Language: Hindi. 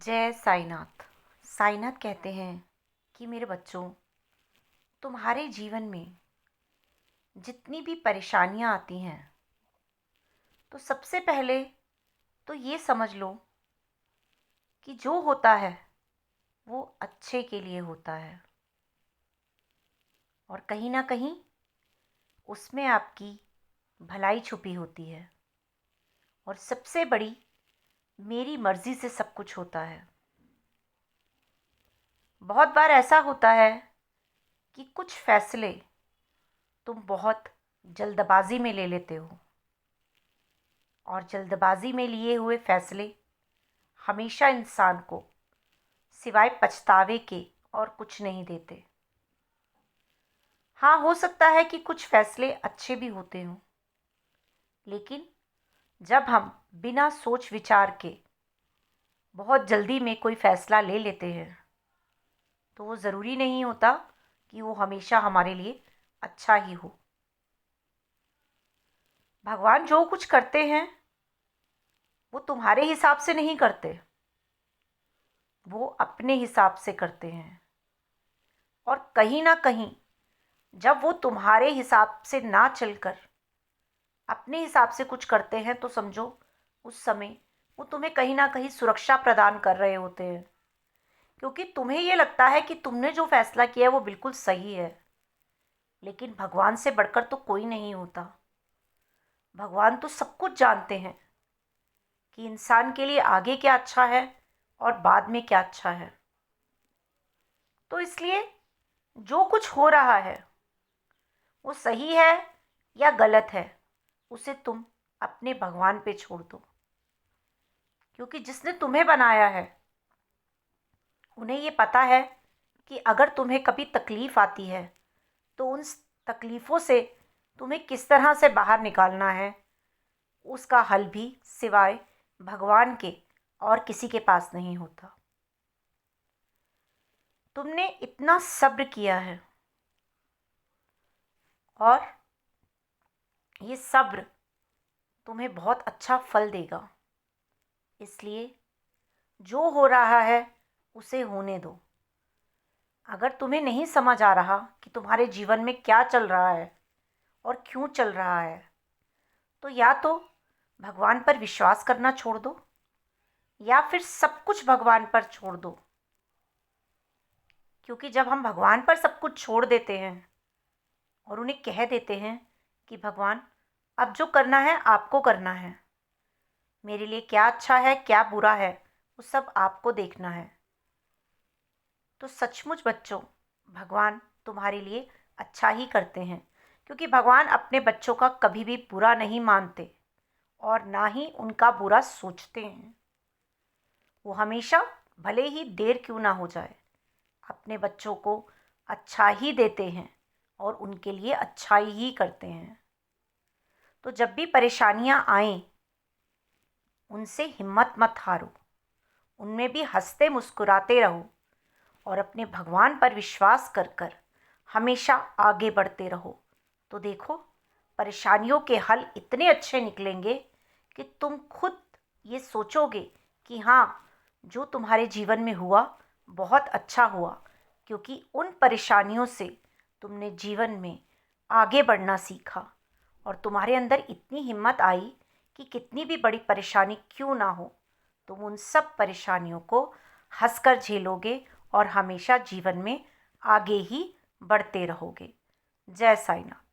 जय साईनाथ। साईनाथ कहते हैं कि मेरे बच्चों, तुम्हारे जीवन में जितनी भी परेशानियां आती हैं तो सबसे पहले तो ये समझ लो कि जो होता है वो अच्छे के लिए होता है और कहीं ना कहीं उसमें आपकी भलाई छुपी होती है। और सबसे बड़ी, मेरी मर्ज़ी से सब कुछ होता है। बहुत बार ऐसा होता है कि कुछ फैसले तुम बहुत जल्दबाजी में ले लेते हो और जल्दबाजी में लिए हुए फैसले हमेशा इंसान को सिवाय पछतावे के और कुछ नहीं देते। हाँ, हो सकता है कि कुछ फैसले अच्छे भी होते हों, लेकिन जब हम बिना सोच विचार के बहुत जल्दी में कोई फैसला ले लेते हैं तो वो ज़रूरी नहीं होता कि वो हमेशा हमारे लिए अच्छा ही हो। भगवान जो कुछ करते हैं वो तुम्हारे हिसाब से नहीं करते, वो अपने हिसाब से करते हैं। और कहीं ना कहीं जब वो तुम्हारे हिसाब से ना चलकर अपने हिसाब से कुछ करते हैं तो समझो उस समय वो तुम्हें कहीं ना कहीं सुरक्षा प्रदान कर रहे होते हैं, क्योंकि तुम्हें ये लगता है कि तुमने जो फैसला किया है वो बिल्कुल सही है। लेकिन भगवान से बढ़कर तो कोई नहीं होता। भगवान तो सब कुछ जानते हैं कि इंसान के लिए आगे क्या अच्छा है और बाद में क्या अच्छा है। तो इसलिए जो कुछ हो रहा है वो सही है या गलत है, उसे तुम अपने भगवान पे छोड़ दो, क्योंकि जिसने तुम्हें बनाया है उन्हें ये पता है कि अगर तुम्हें कभी तकलीफ़ आती है तो उन तकलीफ़ों से तुम्हें किस तरह से बाहर निकालना है, उसका हल भी सिवाय भगवान के और किसी के पास नहीं होता। तुमने इतना सब्र किया है और ये सब्र तुम्हें बहुत अच्छा फल देगा। इसलिए जो हो रहा है उसे होने दो। अगर तुम्हें नहीं समझ आ रहा कि तुम्हारे जीवन में क्या चल रहा है और क्यों चल रहा है, तो या तो भगवान पर विश्वास करना छोड़ दो या फिर सब कुछ भगवान पर छोड़ दो। क्योंकि जब हम भगवान पर सब कुछ छोड़ देते हैं और उन्हें कह देते हैं कि भगवान, अब जो करना है आपको करना है, मेरे लिए क्या अच्छा है क्या बुरा है वो सब आपको देखना है, तो सचमुच बच्चों, भगवान तुम्हारे लिए अच्छा ही करते हैं। क्योंकि भगवान अपने बच्चों का कभी भी बुरा नहीं मानते और ना ही उनका बुरा सोचते हैं। वो हमेशा, भले ही देर क्यों ना हो जाए, अपने बच्चों को अच्छा ही देते हैं और उनके लिए अच्छा ही करते हैं। तो जब भी परेशानियां आएं, उनसे हिम्मत मत हारो, उनमें भी हंसते मुस्कुराते रहो और अपने भगवान पर विश्वास कर कर हमेशा आगे बढ़ते रहो। तो देखो, परेशानियों के हल इतने अच्छे निकलेंगे कि तुम खुद ये सोचोगे कि हाँ, जो तुम्हारे जीवन में हुआ बहुत अच्छा हुआ, क्योंकि उन परेशानियों से तुमने जीवन में आगे बढ़ना सीखा और तुम्हारे अंदर इतनी हिम्मत आई कि कितनी भी बड़ी परेशानी क्यों ना हो, तुम उन सब परेशानियों को हंसकर झेलोगे और हमेशा जीवन में आगे ही बढ़ते रहोगे। जय साईनाथ।